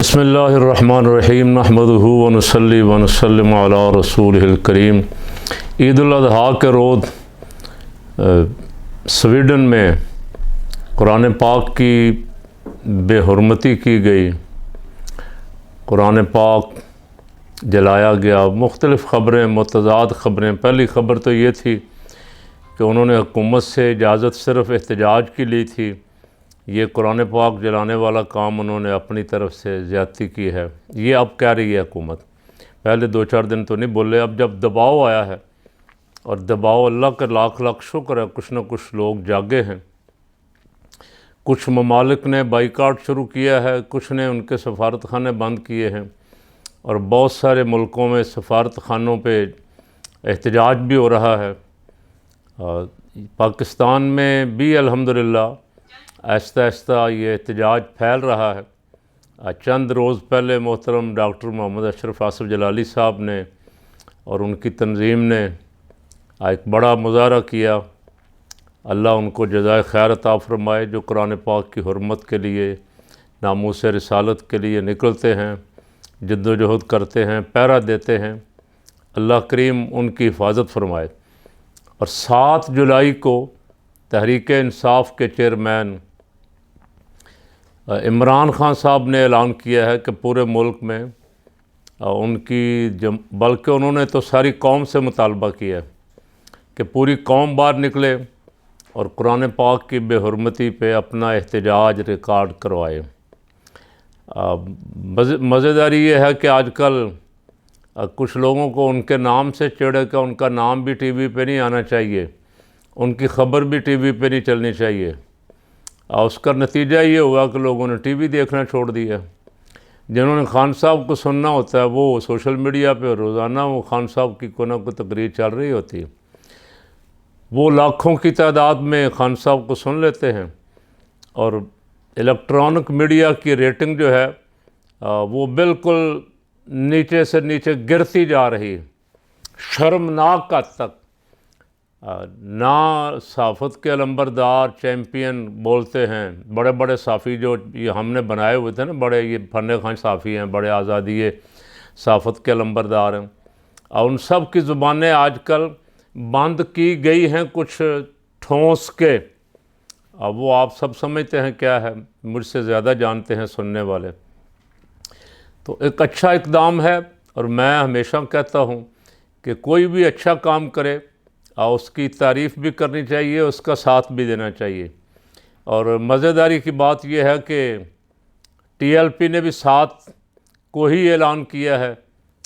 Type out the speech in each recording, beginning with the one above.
بسم اللہ الرحمن الرحیم نحمدہ ونصلی ونسلم علی رسولہ الکریم۔ عید الاضحیٰ کے روز سویڈن میں قرآن پاک کی بے حرمتی کی گئی، قرآن پاک جلایا گیا۔ مختلف خبریں، متضاد خبریں۔ پہلی خبر تو یہ تھی کہ انہوں نے حکومت سے اجازت صرف احتجاج کی لی تھی، یہ قرآن پاک جلانے والا کام انہوں نے اپنی طرف سے زیادتی کی ہے، یہ اب کہہ رہی ہے حکومت۔ پہلے 2-4 دن تو نہیں بولے، اب جب دباؤ آیا ہے، اور دباؤ اللہ کا لاکھ لاکھ شکر ہے، کچھ نہ کچھ لوگ جاگے ہیں۔ کچھ ممالک نے بائیکاٹ شروع کیا ہے، کچھ نے ان کے سفارت خانے بند کیے ہیں، اور بہت سارے ملکوں میں سفارت خانوں پہ احتجاج بھی ہو رہا ہے۔ پاکستان میں بھی الحمدللہ آہستہ آہستہ یہ احتجاج پھیل رہا ہے۔ چند روز پہلے محترم ڈاکٹر محمد اشرف آصف جلالی صاحب نے اور ان کی تنظیم نے ایک بڑا مظاہرہ کیا۔ اللہ ان کو جزائے خیر عطا فرمائے، جو قرآن پاک کی حرمت کے لیے، ناموس رسالت کے لیے نکلتے ہیں، جد و جہد کرتے ہیں، پہرا دیتے ہیں۔ اللہ کریم ان کی حفاظت فرمائے۔ اور 7 جولائی کو تحریک انصاف کے چیئرمین عمران خان صاحب نے اعلان کیا ہے کہ پورے ملک میں ان کی بلکہ انہوں نے تو ساری قوم سے مطالبہ کیا ہے کہ پوری قوم باہر نکلے اور قرآن پاک کی بے حرمتی پہ اپنا احتجاج ریکارڈ کروائے۔ مزیداری یہ ہے کہ آج کل کچھ لوگوں کو ان کے نام سے چڑھے کہ ان کا نام بھی ٹی وی پہ نہیں آنا چاہیے، ان کی خبر بھی ٹی وی پہ نہیں چلنی چاہیے۔ اس کا نتیجہ یہ ہوا کہ لوگوں نے ٹی وی دیکھنا چھوڑ دیا۔ جنہوں نے خان صاحب کو سننا ہوتا ہے وہ سوشل میڈیا پہ روزانہ وہ خان صاحب کی کوئی نہ کوئی تقریر چل رہی ہوتی ہے، وہ لاکھوں کی تعداد میں خان صاحب کو سن لیتے ہیں، اور الیکٹرانک میڈیا کی ریٹنگ جو ہے وہ بالکل نیچے سے نیچے گرتی جا رہی ہے، شرمناک حد تک۔ نہ صحافت کے علمبردار چیمپئن بولتے ہیں، بڑے بڑے صحافی جو یہ ہم نے بنائے ہوئے تھے نا، بڑے یہ فن خان صحافی ہیں، بڑے آزادی صحافت کے علمبردار ہیں، اور ان سب کی زبانیں آج کل بند کی گئی ہیں کچھ ٹھونس کے۔ اب وہ آپ سب سمجھتے ہیں کیا ہے، مجھ سے زیادہ جانتے ہیں سننے والے۔ تو ایک اچھا اقدام ہے، اور میں ہمیشہ کہتا ہوں کہ کوئی بھی اچھا کام کرے اور اس کی تعریف بھی کرنی چاہیے، اس کا ساتھ بھی دینا چاہیے۔ اور مزیداری کی بات یہ ہے کہ ٹی ایل پی نے بھی 7 کو ہی اعلان کیا ہے،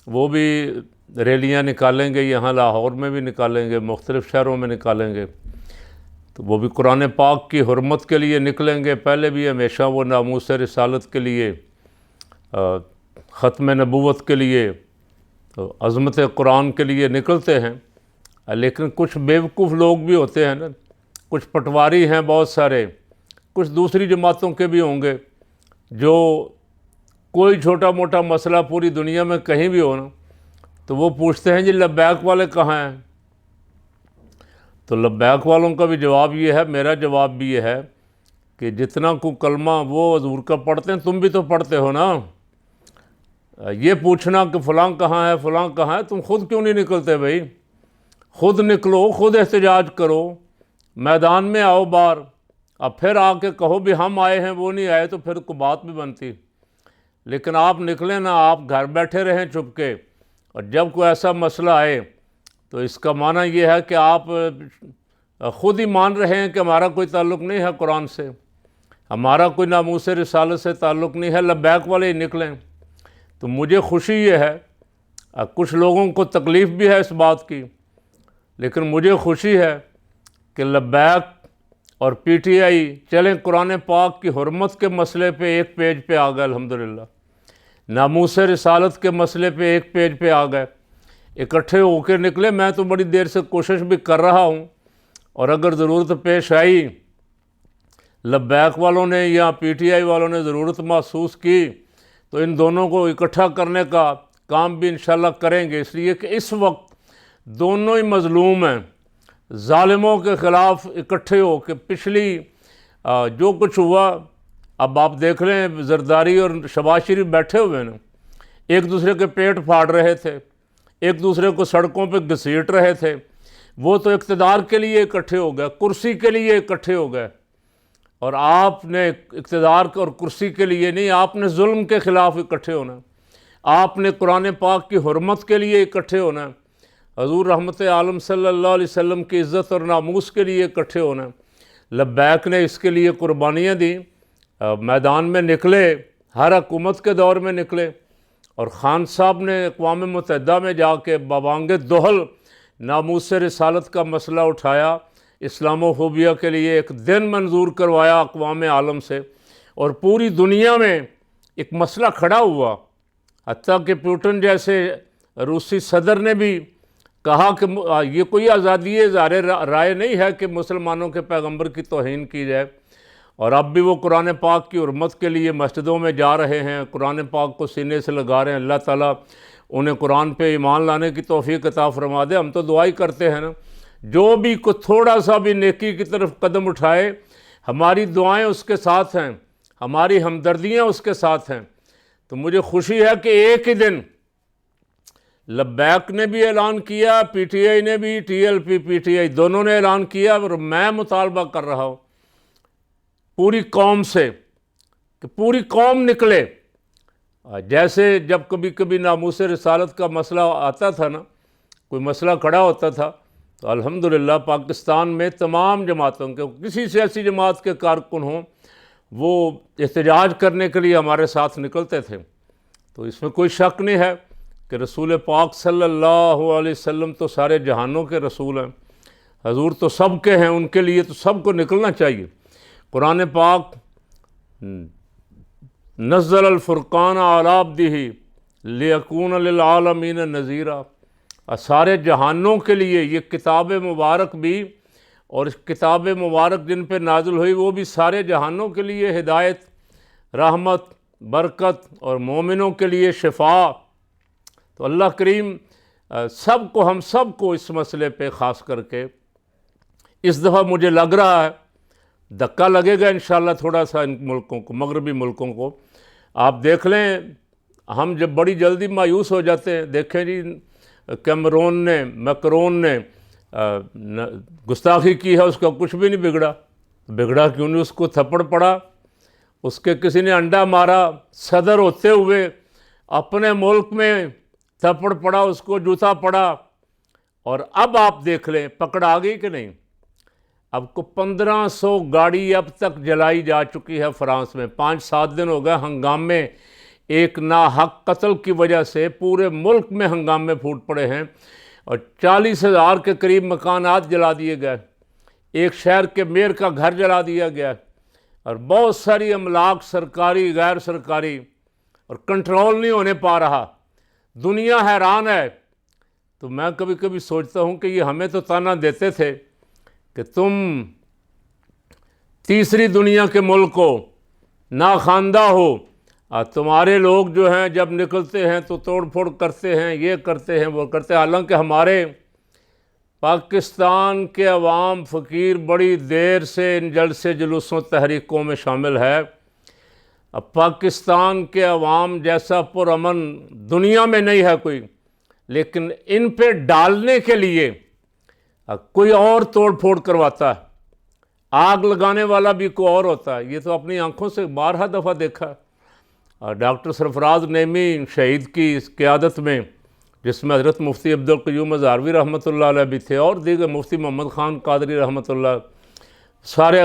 وہ بھی ریلیاں نکالیں گے، یہاں لاہور میں بھی نکالیں گے، مختلف شہروں میں نکالیں گے، تو وہ بھی قرآن پاک کی حرمت کے لیے نکلیں گے۔ پہلے بھی ہمیشہ وہ ناموس رسالت کے لیے، ختم نبوت کے لیے، عظمت قرآن کے لیے نکلتے ہیں، لیکن کچھ بیوقوف لوگ بھی ہوتے ہیں نا، کچھ پٹواری ہیں بہت سارے، کچھ دوسری جماعتوں کے بھی ہوں گے، جو کوئی چھوٹا موٹا مسئلہ پوری دنیا میں کہیں بھی ہو نا، تو وہ پوچھتے ہیں جی لبیک والے کہاں ہیں؟ تو لبیک والوں کا بھی جواب یہ ہے، میرا جواب بھی یہ ہے کہ جتنا کو کلمہ وہ حضور کا پڑھتے ہیں تم بھی تو پڑھتے ہو نا۔ یہ پوچھنا کہ فلاں کہاں ہے، فلاں کہاں ہے، تم خود کیوں نہیں نکلتے بھائی؟ خود نکلو، خود احتجاج کرو، میدان میں آؤ باہر، اب پھر آ کے کہو بھی ہم آئے ہیں وہ نہیں آئے، تو پھر کوئی بات بھی بنتی۔ لیکن آپ نکلیں نا، آپ گھر بیٹھے رہیں چھپ کے، اور جب کوئی ایسا مسئلہ آئے تو اس کا معنی یہ ہے کہ آپ خود ہی مان رہے ہیں کہ ہمارا کوئی تعلق نہیں ہے قرآن سے، ہمارا کوئی ناموس رسالت سے تعلق نہیں ہے، لبیک والے ہی نکلیں۔ تو مجھے خوشی یہ ہے، کچھ لوگوں کو تکلیف بھی ہے اس بات کی، لیکن مجھے خوشی ہے کہ لبیک اور پی ٹی آئی چلیں قرآن پاک کی حرمت کے مسئلے پہ ایک پیج پہ آ گئے، الحمدللہ ناموس رسالت کے مسئلے پہ ایک پیج پہ آ گئے، اکٹھے ہو کے نکلے۔ میں تو بڑی دیر سے کوشش بھی کر رہا ہوں، اور اگر ضرورت پیش آئی، لبیک والوں نے یا پی ٹی آئی والوں نے ضرورت محسوس کی، تو ان دونوں کو اکٹھا کرنے کا کام بھی انشاءاللہ کریں گے، اس لیے کہ اس وقت دونوں ہی مظلوم ہیں۔ ظالموں کے خلاف اکٹھے ہو کے پچھلی جو کچھ ہوا اب آپ دیکھ لیں زرداری اور شباز شریف بیٹھے ہوئے ہیں نا، ایک دوسرے کے پیٹ پھاڑ رہے تھے، ایک دوسرے کو سڑکوں پہ گھسیٹ رہے تھے، وہ تو اقتدار کے لیے اکٹھے ہو گئے، کرسی کے لیے اکٹھے ہو گئے، اور آپ نے اقتدار اور کرسی کے لیے نہیں، آپ نے ظلم کے خلاف اکٹھے ہونا، آپ نے قرآن پاک کی حرمت کے لیے اکٹھے ہونا، حضور رحمت عالم صلی اللہ علیہ وسلم کی عزت اور ناموس کے لیے اکٹھے ہونا۔ لبیک نے اس کے لیے قربانیاں دیں، میدان میں نکلے، ہر حکومت کے دور میں نکلے، اور خان صاحب نے اقوام متحدہ میں جا کے ببانگ دہل ناموس رسالت کا مسئلہ اٹھایا، اسلاموفوبیا کے لیے ایک دن منظور کروایا اقوام عالم سے، اور پوری دنیا میں ایک مسئلہ کھڑا ہوا، حتیٰ کہ پوٹن جیسے روسی صدر نے بھی کہا کہ یہ کوئی آزادی اظہار رائے نہیں ہے کہ مسلمانوں کے پیغمبر کی توہین کی جائے، اور اب بھی وہ قرآن پاک کی حرمت کے لیے مسجدوں میں جا رہے ہیں، قرآن پاک کو سینے سے لگا رہے ہیں۔ اللہ تعالیٰ انہیں قرآن پہ ایمان لانے کی توفیق عطا فرما دے۔ ہم تو دعا ہی کرتے ہیں نا، جو بھی کو تھوڑا سا بھی نیکی کی طرف قدم اٹھائے، ہماری دعائیں اس کے ساتھ ہیں، ہماری ہمدردیاں اس کے ساتھ ہیں۔ تو مجھے خوشی ہے کہ ایک ہی دن لبیک نے بھی اعلان کیا، پی ٹی آئی نے بھی، T L P P T I دونوں نے اعلان کیا، اور میں مطالبہ کر رہا ہوں پوری قوم سے کہ پوری قوم نکلے۔ جیسے جب کبھی کبھی ناموس رسالت کا مسئلہ آتا تھا نا، کوئی مسئلہ کھڑا ہوتا تھا، تو الحمدللہ پاکستان میں تمام جماعتوں کے، کسی سیاسی جماعت کے کارکن ہوں، وہ احتجاج کرنے کے لیے ہمارے ساتھ نکلتے تھے۔ تو اس میں کوئی شک نہیں ہے کہ رسول پاک صلی اللہ علیہ وسلم تو سارے جہانوں کے رسول ہیں، حضور تو سب کے ہیں، ان کے لیے تو سب کو نکلنا چاہیے۔ قرآن پاک نزل الفرقان علی عبدہ لیکون للعالمین نذیرا، سارے جہانوں کے لیے یہ کتاب مبارک بھی، اور اس کتاب مبارک جن پہ نازل ہوئی وہ بھی سارے جہانوں کے لیے ہدایت، رحمت، برکت، اور مومنوں کے لیے شفا۔ تو اللہ کریم سب کو، ہم سب کو اس مسئلے پہ خاص کر کے اس دفعہ مجھے لگ رہا ہے دھکا لگے گا انشاءاللہ تھوڑا سا ان ملکوں کو، مغربی ملکوں کو۔ آپ دیکھ لیں، ہم جب بڑی جلدی مایوس ہو جاتے ہیں، دیکھیں جی میکرون نے گستاخی کی ہے، اس کا کچھ بھی نہیں بگڑا کیوں نہیں؟ اس کو تھپڑ پڑا، اس کے کسی نے انڈا مارا، صدر ہوتے ہوئے اپنے ملک میں تھپڑ پڑا، اس کو جوتا پڑا، اور اب آپ دیکھ لیں پکڑ آ گئی کہ نہیں؟ اب کو 1500 گاڑی اب تک جلائی جا چکی ہے فرانس میں، 5-7 دن ہو گئے ہنگامے، ایک ناحق قتل کی وجہ سے پورے ملک میں ہنگامے پھوٹ پڑے ہیں، اور 40,000 کے قریب مکانات جلا دیے گئے، ایک شہر کے میئر کا گھر جلا دیا گیا، اور بہت ساری املاک سرکاری غیر سرکاری، اور کنٹرول نہیں ہونے پا رہا۔ دنیا حیران ہے۔ تو میں کبھی کبھی سوچتا ہوں کہ یہ ہمیں تو تانا دیتے تھے کہ تم تیسری دنیا کے ملک ہو، ناخواندہ ہو، تمہارے لوگ جو ہیں جب نکلتے ہیں تو توڑ پھوڑ کرتے ہیں، یہ کرتے ہیں، وہ کرتے ہیں، حالانکہ ہمارے پاکستان کے عوام فقیر بڑی دیر سے ان جلسے جلوسوں تحریکوں میں شامل ہے۔ اب پاکستان کے عوام جیسا پرامن دنیا میں نہیں ہے کوئی، لیکن ان پہ ڈالنے کے لیے کوئی اور توڑ پھوڑ کرواتا ہے، آگ لگانے والا بھی کوئی اور ہوتا ہے۔ یہ تو اپنی آنکھوں سے بارہا دفعہ دیکھا ہے۔ ڈاکٹر سرفراز نعیمی شہید کی اس قیادت میں، جس میں حضرت مفتی عبدالقیوم ہزاروی رحمۃ اللہ علیہ بھی تھے، اور دیگر مفتی محمد خان قادری رحمۃ اللہ، سارے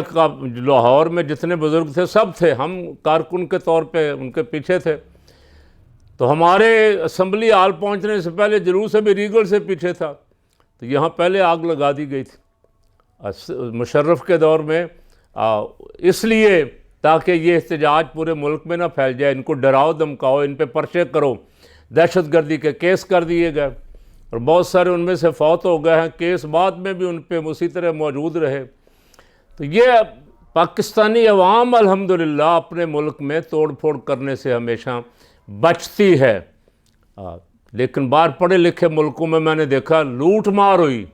لاہور میں جتنے بزرگ تھے سب تھے، ہم کارکن کے طور پہ ان کے پیچھے تھے۔ تو ہمارے اسمبلی ہال پہنچنے سے پہلے جلوس بھی ریگل سے پیچھے تھا، تو یہاں پہلے آگ لگا دی گئی تھی مشرف کے دور میں، اس لیے تاکہ یہ احتجاج پورے ملک میں نہ پھیل جائے، ان کو ڈراؤ دھمکاؤ، ان پہ پرچے کرو، دہشت گردی کے کیس کر دیے گئے، اور بہت سارے ان میں سے فوت ہو گئے ہیں، کیس بعد میں بھی ان پہ اسی طرح موجود رہے۔ تو یہ پاکستانی عوام الحمدللہ اپنے ملک میں توڑ پھوڑ کرنے سے ہمیشہ بچتی ہے، لیکن باہر پڑھے لکھے ملکوں میں نے دیکھا لوٹ مار ہوئی،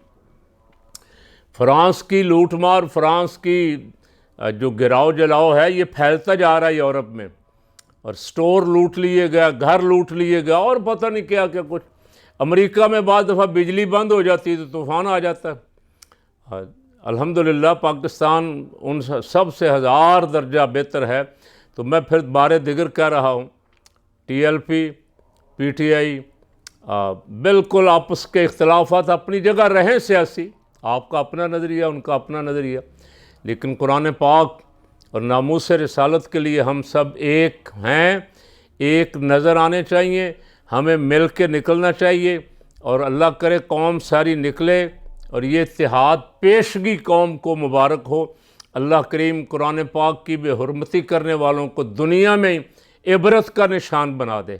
فرانس کی لوٹ مار، فرانس کی جو گراؤ جلاؤ ہے یہ پھیلتا جا رہا ہے یورپ میں، اور سٹور لوٹ لیے گیا، گھر لوٹ لیے گیا، اور پتہ نہیں کیا کیا کچھ۔ امریکہ میں بعض دفعہ بجلی بند ہو جاتی ہے تو طوفان آ جاتا ہے۔ الحمدللہ پاکستان ان سب سے 1000 درجہ بہتر ہے۔ تو میں پھر بارے دیگر کہہ رہا ہوں، T L P, P T I, بالکل آپس کے اختلافات اپنی جگہ رہیں سیاسی، آپ کا اپنا نظریہ، ان کا اپنا نظریہ، لیکن قرآن پاک اور ناموس رسالت کے لیے ہم سب ایک ہیں، ایک نظر آنے چاہیے، ہمیں مل کے نکلنا چاہیے، اور اللہ کرے قوم ساری نکلے اور یہ اتحاد پیشگی قوم کو مبارک ہو۔ اللہ کریم قرآن پاک کی بے حرمتی کرنے والوں کو دنیا میں عبرت کا نشان بنا دے۔